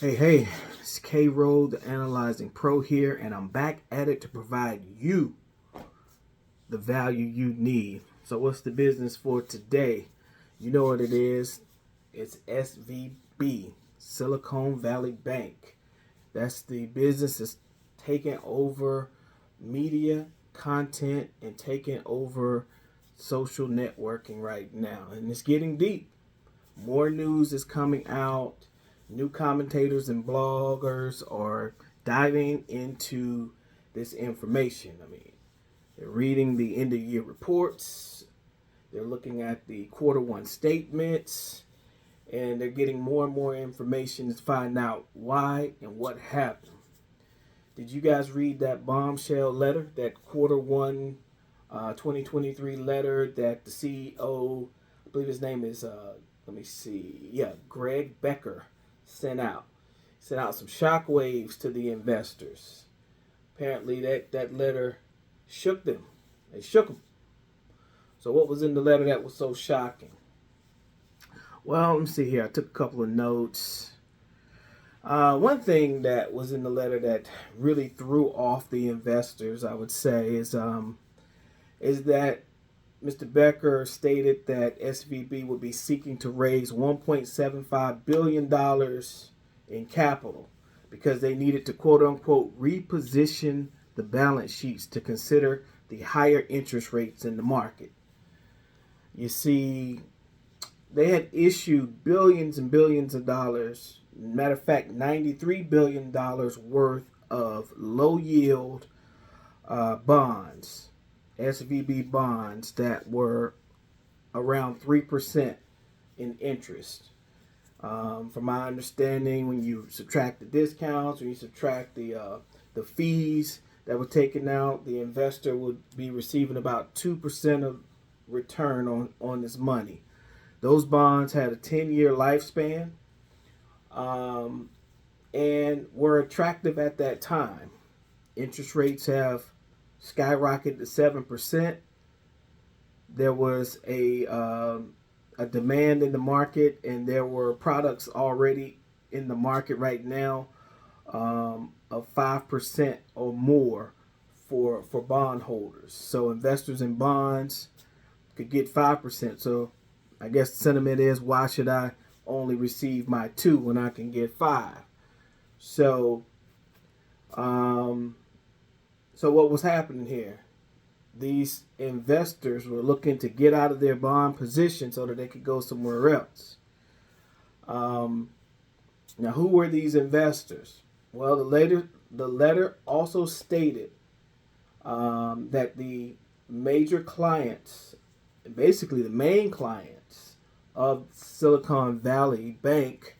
Hey, it's K Road, the Analyzing Pro here, and I'm back at it to provide you the value you need. So, what's the business for today? You know what it is. It's SVB, Silicon Valley Bank. That's the business that's taking over media, content, and taking over social networking right now. And it's getting deep. More news is coming out. New commentators and bloggers are diving into this information. I mean, they're reading the end of year reports, they're looking at the quarter one statements, and they're getting more and more information to find out why and what happened. Did you guys read that bombshell letter, that quarter one 2023 letter that the CEO, I believe his name is, Greg Becker, sent out? Sent out some shockwaves to the investors. Apparently, that letter shook them. It shook them. So, what was in the letter that was so shocking? Well, let me see here. I took a couple of notes. One thing that was in the letter that really threw off the investors, I would say, is that Mr. Becker stated that SVB would be seeking to raise $1.75 billion in capital because they needed to, quote unquote, reposition the balance sheets to consider the higher interest rates in the market. You see, they had issued billions and billions of dollars, matter of fact, $93 billion worth of low yield bonds, SVB bonds that were around 3% in interest. From my understanding, when you subtract the discounts, when you subtract the fees that were taken out, the investor would be receiving about 2% of return on this money. Those bonds had a 10-year lifespan and were attractive at that time. Interest rates have skyrocketed to 7%. There was a demand in the market, and there were products already in the market right now of 5% or more for bond holders. So investors in bonds could get 5%. So I guess the sentiment is, why should I only receive my 2 when I can get 5? So, so what was happening here? These investors were looking to get out of their bond position so that they could go somewhere else. Now, who were these investors? Well, the letter also stated that the major clients, basically the main clients of Silicon Valley Bank,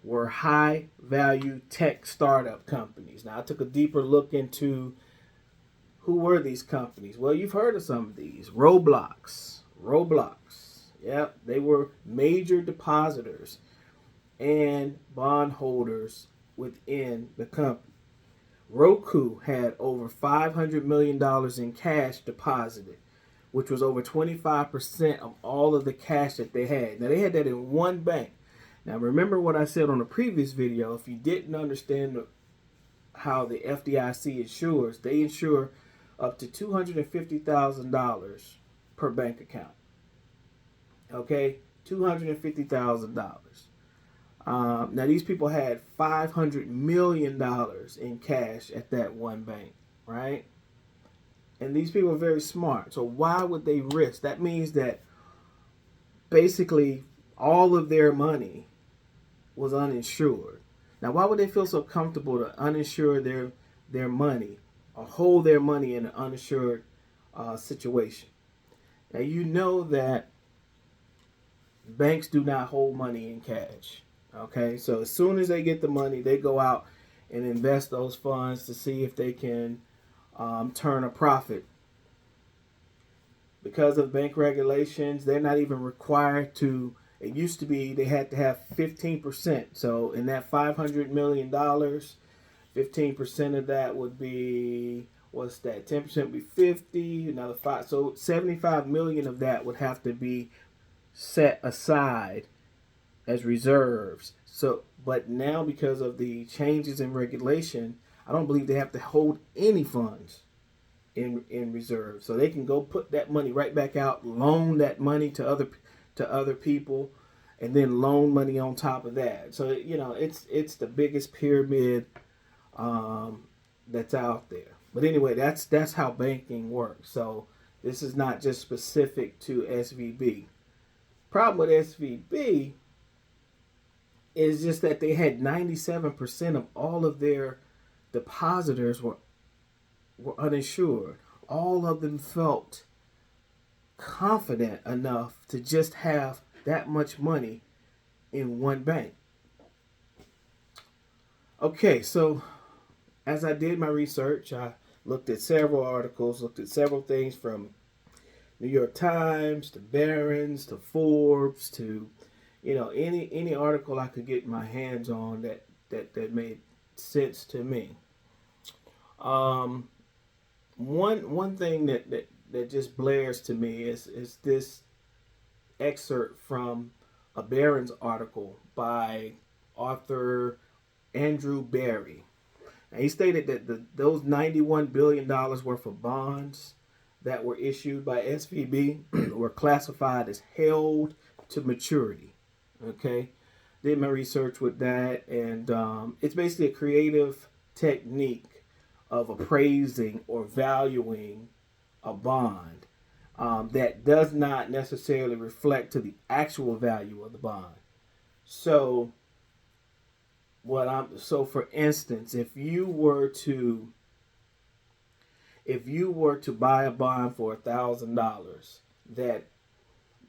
were high value tech startup companies. Now, I took a deeper look into who were these companies. Well, you've heard of some of these. Roblox. Yep, they were major depositors and bondholders within the company. Roku had over $500 million in cash deposited, which was over 25% of all of the cash that they had. Now, they had that in one bank. Now, remember what I said on a previous video. If you didn't understand how the FDIC insures, they insure up to $250,000 per bank account. Okay, $250,000. Now, these people had $500 million in cash at that one bank, right? And these people are very smart. So why would they risk? That means that basically all of their money was uninsured. Now, why would they feel so comfortable to uninsure their money or hold their money in an uninsured situation? Now, you know that banks do not hold money in cash. Okay, so as soon as they get the money, they go out and invest those funds to see if they can turn a profit. Because of bank regulations, they're not even required to. It used to be they had to have 15%. So in that $500 million, 15% of that would be, what's that? 10% would be 50. Another 5. So 75 million of that would have to be set aside as reserves So, but now because of the changes in regulation, I don't believe they have to hold any funds in reserve, so they can go put that money right back out, loan that money to other people, and then loan money on top of that. So it's the biggest pyramid that's out there. But anyway, that's how banking works. So this is not just specific to SVB. Problem with SVB is just that they had 97% of all of their depositors were uninsured. All of them felt confident enough to just have that much money in one bank. Okay, so as I did my research, I looked at several articles, looked at several things from New York Times to Barron's to Forbes to any article I could get my hands on that made sense to me. One thing that just blares to me is this excerpt from a Barron's article by author Andrew Barry. Now, he stated that those $91 billion worth of bonds that were issued by SVB were classified as held to maturity. Okay, did my research with that, and it's basically a creative technique of appraising or valuing a bond that does not necessarily reflect to the actual value of the bond. So for instance, if you were to buy a bond for $1,000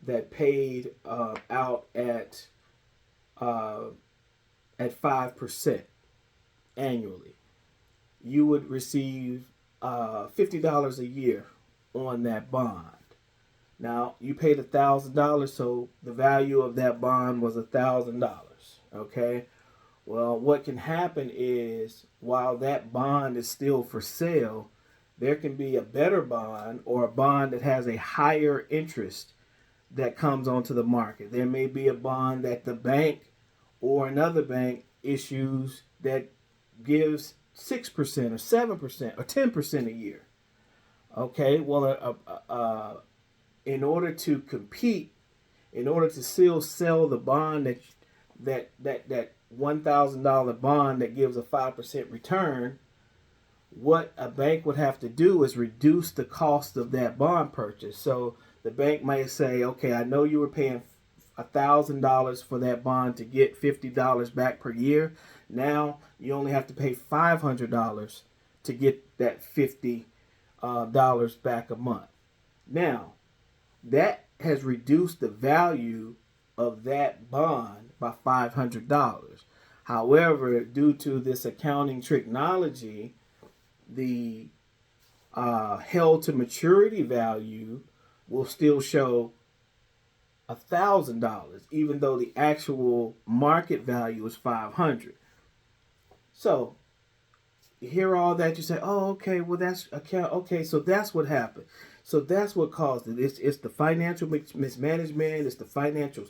that paid out at 5% annually, you would receive $50 a year on that bond. Now you paid $1,000, so the value of that bond was $1,000. Okay. Well, what can happen is while that bond is still for sale, there can be a better bond or a bond that has a higher interest that comes onto the market. There may be a bond that the bank or another bank issues that gives 6% or 7% or 10% a year. Okay, well, in order to compete, in order to still sell the bond that $1,000 bond that gives a 5% return, what a bank would have to do is reduce the cost of that bond purchase. So the bank might say, okay, I know you were paying $1,000 for that bond to get $50 back per year. Now you only have to pay $500 to get that $50 back a month. Now that has reduced the value of that bond by $500. However, due to this accounting technology, the held to maturity value will still show $1,000, even though the actual market value is $500. So you hear all that, you say, "Oh, okay, well that's account. Okay, so that's what happened. So that's what caused it. It's the financial mismanagement. It's the financial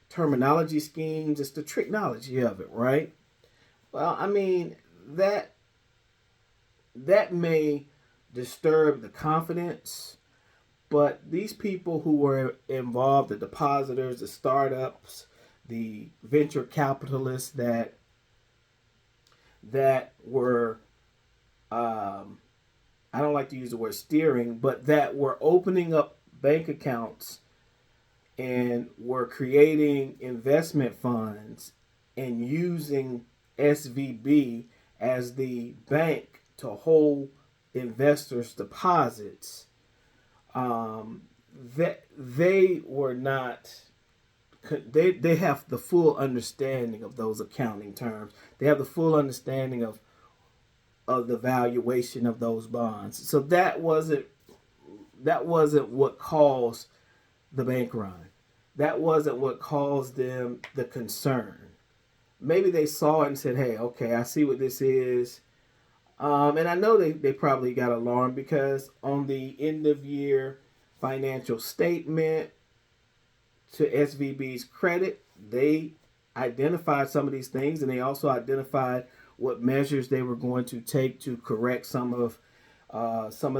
terminology schemes. It's the technology of it, right?" Well, I mean that may disturb the confidence, but these people who were involved, the depositors, the startups, the venture capitalists that were I don't like to use the word steering, but that were opening up bank accounts and were creating investment funds and using SVB as the bank to hold investors' deposits. That they were not. They have the full understanding of those accounting terms. They have the full understanding of the valuation of those bonds. So that wasn't what caused the bank run. That wasn't what caused them the concern. Maybe they saw it and said, "Hey, okay, I see what this is." And I know they probably got alarmed because on the end of year financial statement, to SVB's credit, they identified some of these things, and they also identified what measures they were going to take to correct some of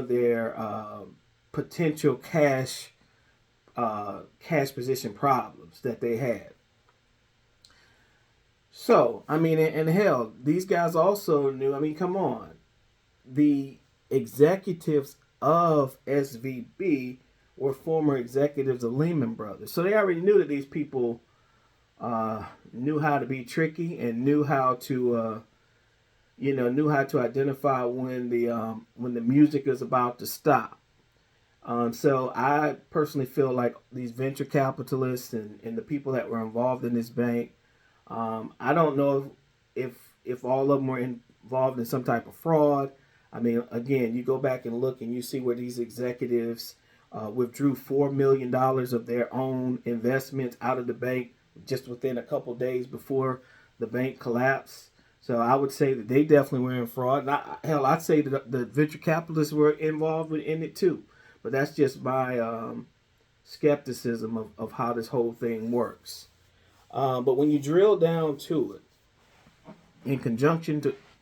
their potential cash position problems that they had. So, I mean, and hell, these guys also knew. I mean, come on, the executives of SVB were former executives of Lehman Brothers, so they already knew that these people knew how to be tricky and knew how to knew how to identify when the music is about to stop. So I personally feel like these venture capitalists and the people that were involved in this bank, I don't know if all of them were involved in some type of fraud. I mean, again, you go back and look and you see where these executives withdrew $4 million of their own investments out of the bank just within a couple days before the bank collapsed. So I would say that they definitely were in fraud. Hell, I'd say that the venture capitalists were involved in it too. But that's just my skepticism of how this whole thing works. But when you drill down to it, in conjunction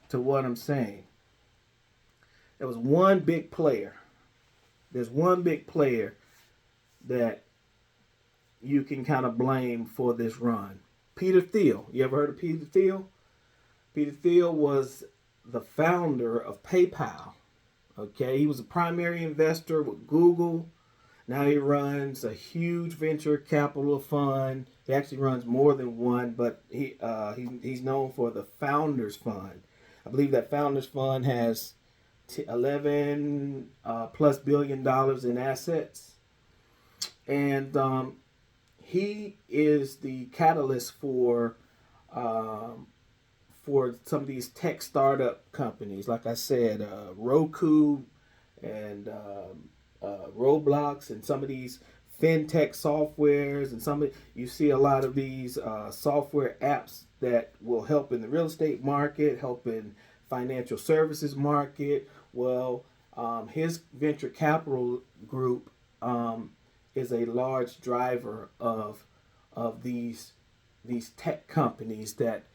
to what I'm saying, there was one big player. There's one big player that you can kind of blame for this run. Peter Thiel. You ever heard of Peter Thiel? Peter Thiel was the founder of PayPal. Okay, he was a primary investor with Google. Now he runs a huge venture capital fund. He actually runs more than one, but he's known for the Founders Fund. I believe that Founders Fund has 11 plus $billion in assets, and he is the catalyst for some of these tech startup companies. Like I said, Roku and Roblox and some of these fintech softwares, and you see a lot of these software apps that will help in the real estate market, help in financial services market. Well, his venture capital group is a large driver of these tech companies that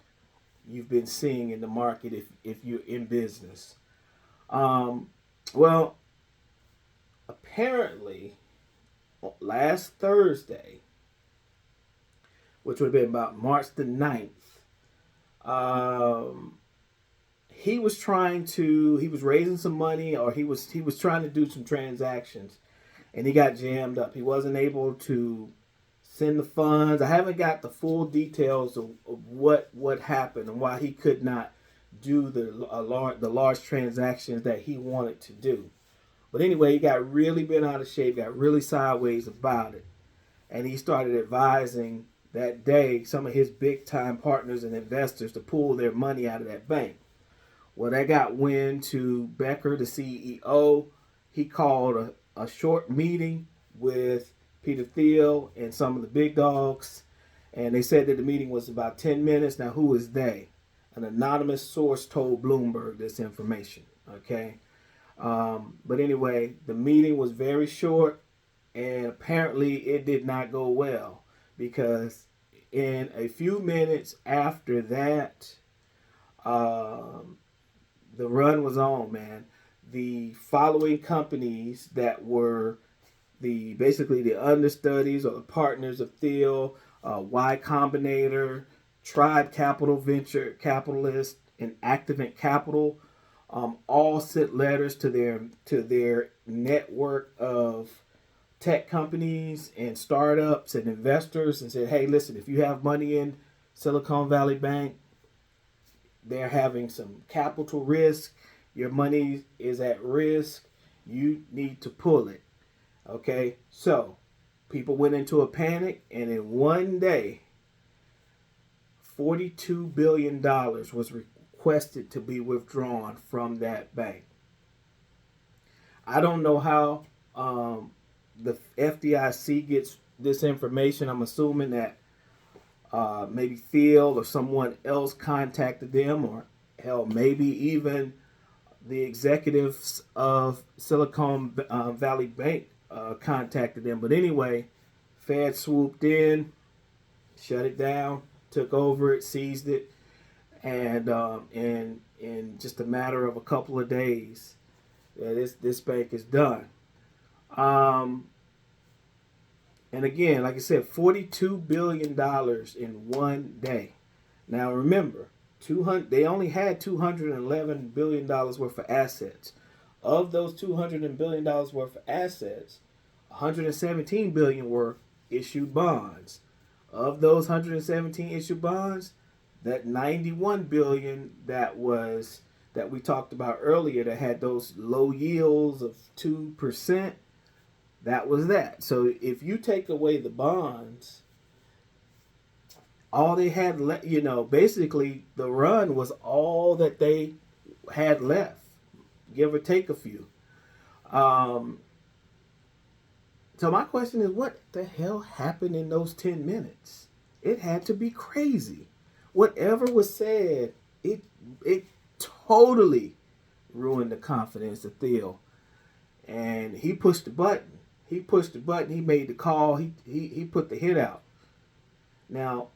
you've been seeing in the market if you're in business. Well, apparently last Thursday, which would have been about March the 9th, he was raising some money, or he was trying to do some transactions, and he got jammed up. He wasn't able to send the funds. I haven't got the full details of what happened and why he could not do the large transactions that he wanted to do. But anyway, he got really bent out of shape, got really sideways about it, and he started advising that day some of his big time partners and investors to pull their money out of that bank. Well, that got wind to Becker, the CEO. He called a short meeting with Peter Thiel and some of the big dogs, and they said that the meeting was about 10 minutes. Now, who is they? An anonymous source told Bloomberg this information, okay? But anyway, the meeting was very short, and apparently it did not go well, because in a few minutes after that, the run was on, man. The following companies that were basically the understudies or the partners of Thiel, Y Combinator, Tribe Capital Venture Capitalist, and Activant Capital, all sent letters to their network of tech companies and startups and investors and said, hey, listen, if you have money in Silicon Valley Bank, they're having some capital risk. Your money is at risk. You need to pull it. Okay, so people went into a panic, and in one day, $42 billion was requested to be withdrawn from that bank. I don't know how the FDIC gets this information. I'm assuming that maybe Thiel or someone else contacted them, or hell, maybe even the executives of Silicon Valley Bank contacted them. But anyway, Fed swooped in, shut it down, took over it, seized it, and in just a matter of a couple of days, this bank is done. Um, and again, like I said, $42 billion in one day. Now remember, they only had $211 billion worth of assets. Of those $200 billion worth of assets, 117 billion were issued bonds. Of those 117 issued bonds, that 91 billion that we talked about earlier that had those low yields of 2%, that was that. So if you take away the bonds, all they had basically the run was all that they had left, give or take a few. So my question is, what the hell happened in those 10 minutes? It had to be crazy. Whatever was said, it totally ruined the confidence of Thiel. And he pushed the button. He made the call. He put the hit out. Now,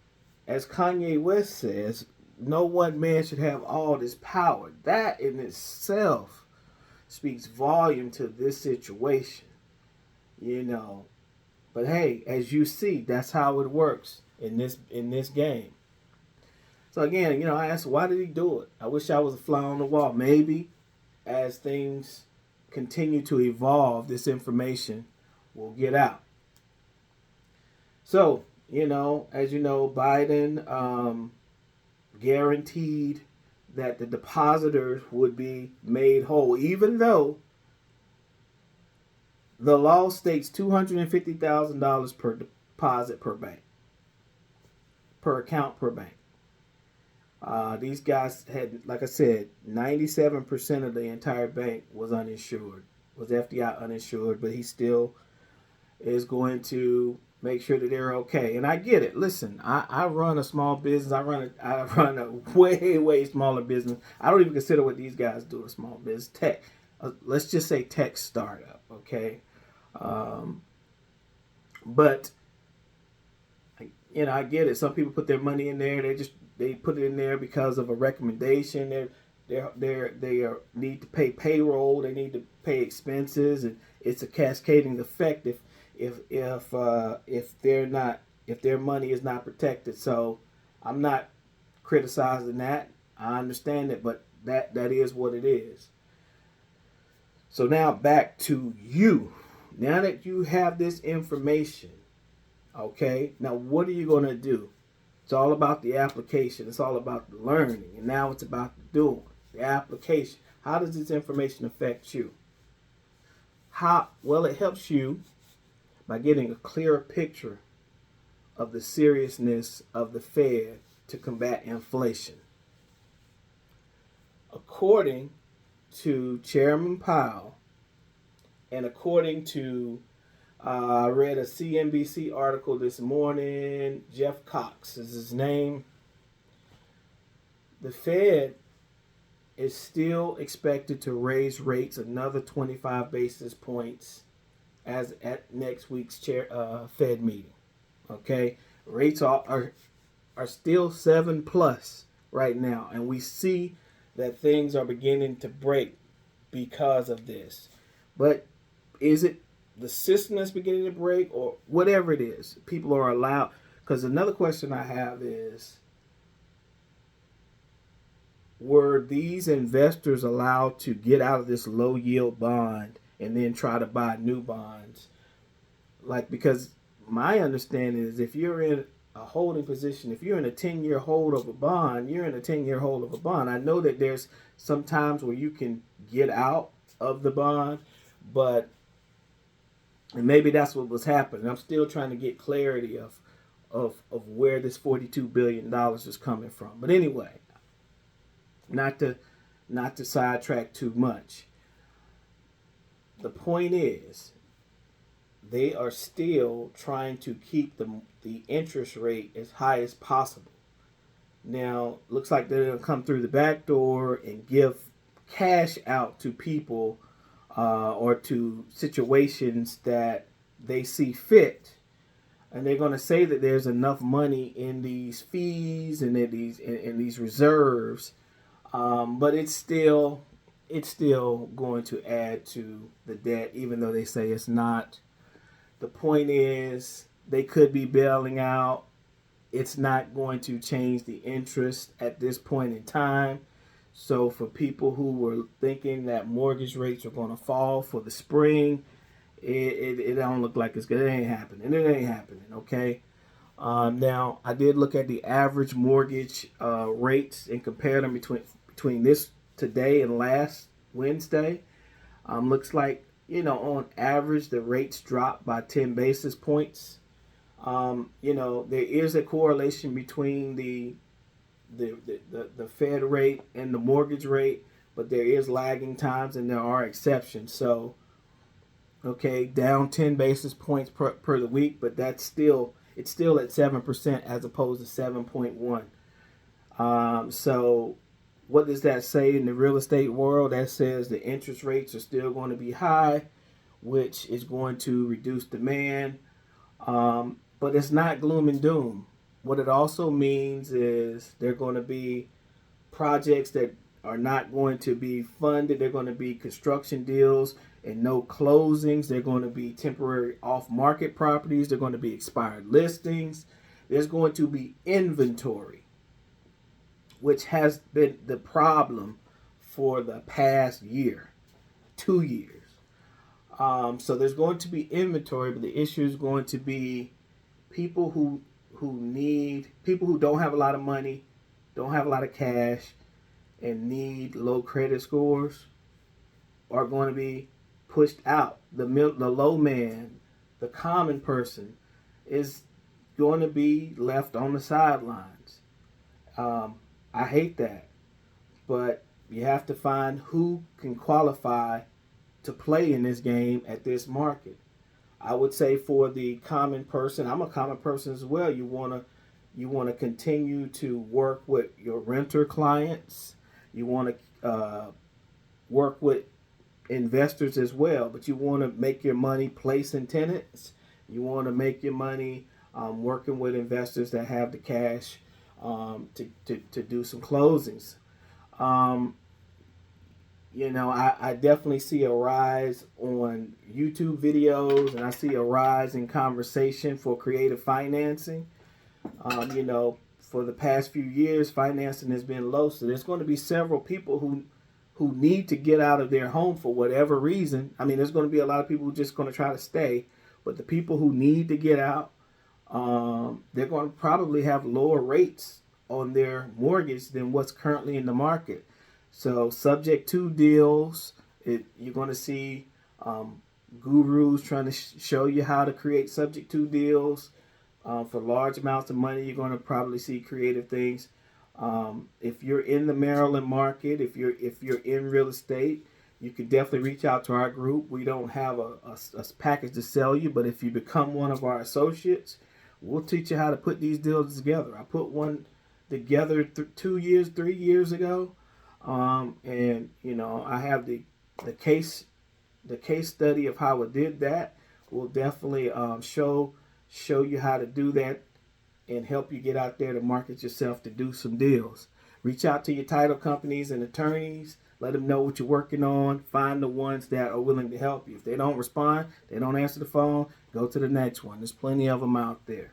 as Kanye West says, no one man should have all this power. That in itself speaks volume to this situation. But hey, as you see, that's how it works in this game. So again, I asked, why did he do it? I wish I was a fly on the wall. Maybe as things continue to evolve, this information will get out. So, as you know, Biden guaranteed that the depositors would be made whole, even though the law states $250,000 per deposit per bank, per account per bank. These guys had, like I said, 97% of the entire bank was uninsured, was FDI uninsured, but he still is going to make sure that they're okay. And I get it. Listen, I run a small business. I run a way smaller business. I don't even consider what these guys do a small business. Tech. Let's just say tech startup, okay? But I get it. Some people put their money in there. They put it in there because of a recommendation. They need to pay payroll. They need to pay expenses, and it's a cascading effect if their money is not protected. So I'm not criticizing that. I understand it, but that is what it is. So now back to you. Now that you have this information, okay, now what are you going to do? It's all about the application. It's all about the learning. And now it's about the doing, the application. How does this information affect you? Well, it helps you by getting a clearer picture of the seriousness of the Fed to combat inflation. According to Chairman Powell, and according to, I read a CNBC article this morning, Jeff Cox is his name, the Fed is still expected to raise rates another 25 basis points as at next week's Fed meeting. Okay, rates are still 7+ right now, and we see that things are beginning to break because of this. But is it the system that's beginning to break, or whatever it is? People are allowed. Because another question I have is, were these investors allowed to get out of this low yield bond and then try to buy new bonds? Because my understanding is, if you're in a holding position, if you're in a 10-year hold of a bond, you're in a 10-year hold of a bond. I know that there's some times where you can get out of the bond, and maybe that's what was happening. I'm still trying to get clarity of where this $42 billion is coming from. But anyway, not to sidetrack too much. The point is, they are still trying to keep the interest rate as high as possible. Now, looks like they're going to come through the back door and give cash out to people or to situations that they see fit. and they're going to say that there's enough money in these fees and in these reserves, but it's still going to add to the debt, even though they say it's not. The point is, they could be bailing out. It's not going to change the interest at this point in time. So for people who were thinking that mortgage rates are going to fall for the spring, it don't look like it's good. It ain't happening. It ain't happening. Okay. Now I did look at the average mortgage rates and compare them between this today and last Wednesday. Looks like, on average the rates dropped by 10 basis points. There is a correlation between the Fed rate and the mortgage rate, but there is lagging times and there are exceptions. So, okay, down 10 basis points per the week, but it's still at 7% as opposed to 7.1. So what does that say in the real estate world? That says the interest rates are still going to be high, which is going to reduce demand. But it's not gloom and doom. What it also means is there are going to be projects that are not going to be funded. They're going to be construction deals and no closings. They're going to be temporary off-market properties. They're going to be expired listings. There's going to be inventory, which has been the problem for the past year, 2 years. So there's going to be inventory, but the issue is going to be people who don't have a lot of money, don't have a lot of cash, and need low credit scores are going to be pushed out. The low man, the common person, is going to be left on the sidelines. I hate that, but you have to find who can qualify to play in this game at this market. I would say for the common person, I'm a common person as well. You want to continue to work with your renter clients. You want to work with investors as well, but you want to make your money placing tenants. You want to make your money working with investors that have the cash to do some closings. I definitely see a rise on YouTube videos, and I see a rise in conversation for creative financing. For the past few years, financing has been low, so there's going to be several people who need to get out of their home for whatever reason. I mean, there's going to be a lot of people who are just going to try to stay, but the people who need to get out, they're going to probably have lower rates on their mortgage than what's currently in the market. So subject to deals, you're going to see gurus trying to show you how to create subject to deals. For large amounts of money, you're going to probably see creative things. If you're in the Maryland market, if you're in real estate, you can definitely reach out to our group. We don't have a package to sell you, but if you become one of our associates, we'll teach you how to put these deals together. I put one together 3 years ago. I have the case study of how I did that. We'll definitely show you how to do that and help you get out there to market yourself to do some deals. Reach out to your title companies and attorneys. Let them know what you're working on. Find the ones that are willing to help you. If they don't respond, they don't answer the phone, go to the next one. There's plenty of them out there.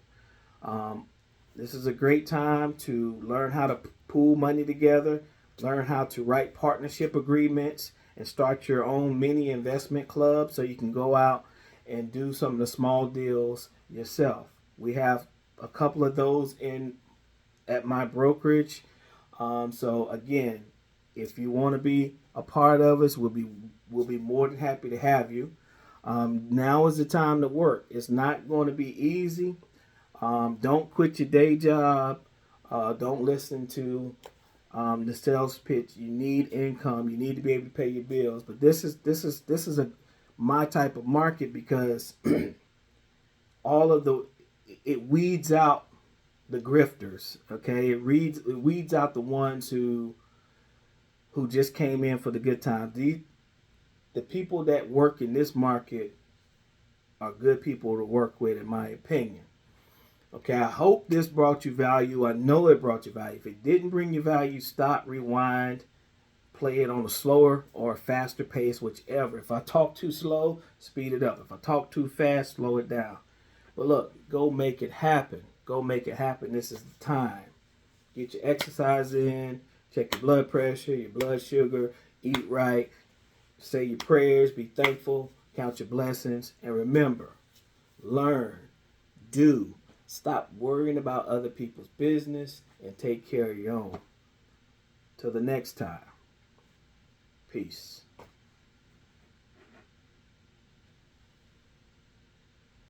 This is a great time to learn how to pool money together, learn how to write partnership agreements, and start your own mini investment club so you can go out and do some of the small deals yourself. We have a couple of those at my brokerage. So again, if you want to be a part of us, we'll be more than happy to have you. Now is the time to work. It's not going to be easy. Don't quit your day job. Don't listen to the sales pitch. You need income. You need to be able to pay your bills. But this is my type of market because it weeds out the grifters. Okay, it weeds out the ones who just came in for the good times. The people that work in this market are good people to work with, in my opinion. Okay, I hope this brought you value. I know it brought you value. If it didn't bring you value, stop, rewind, play it on a slower or a faster pace, whichever. If I talk too slow, speed it up. If I talk too fast, slow it down. But look, go make it happen. Go make it happen. This is the time. Get your exercise in, check your blood pressure, your blood sugar, eat right, say your prayers, be thankful, count your blessings, and remember, learn, do. Stop worrying about other people's business and take care of your own. Till the next time, peace.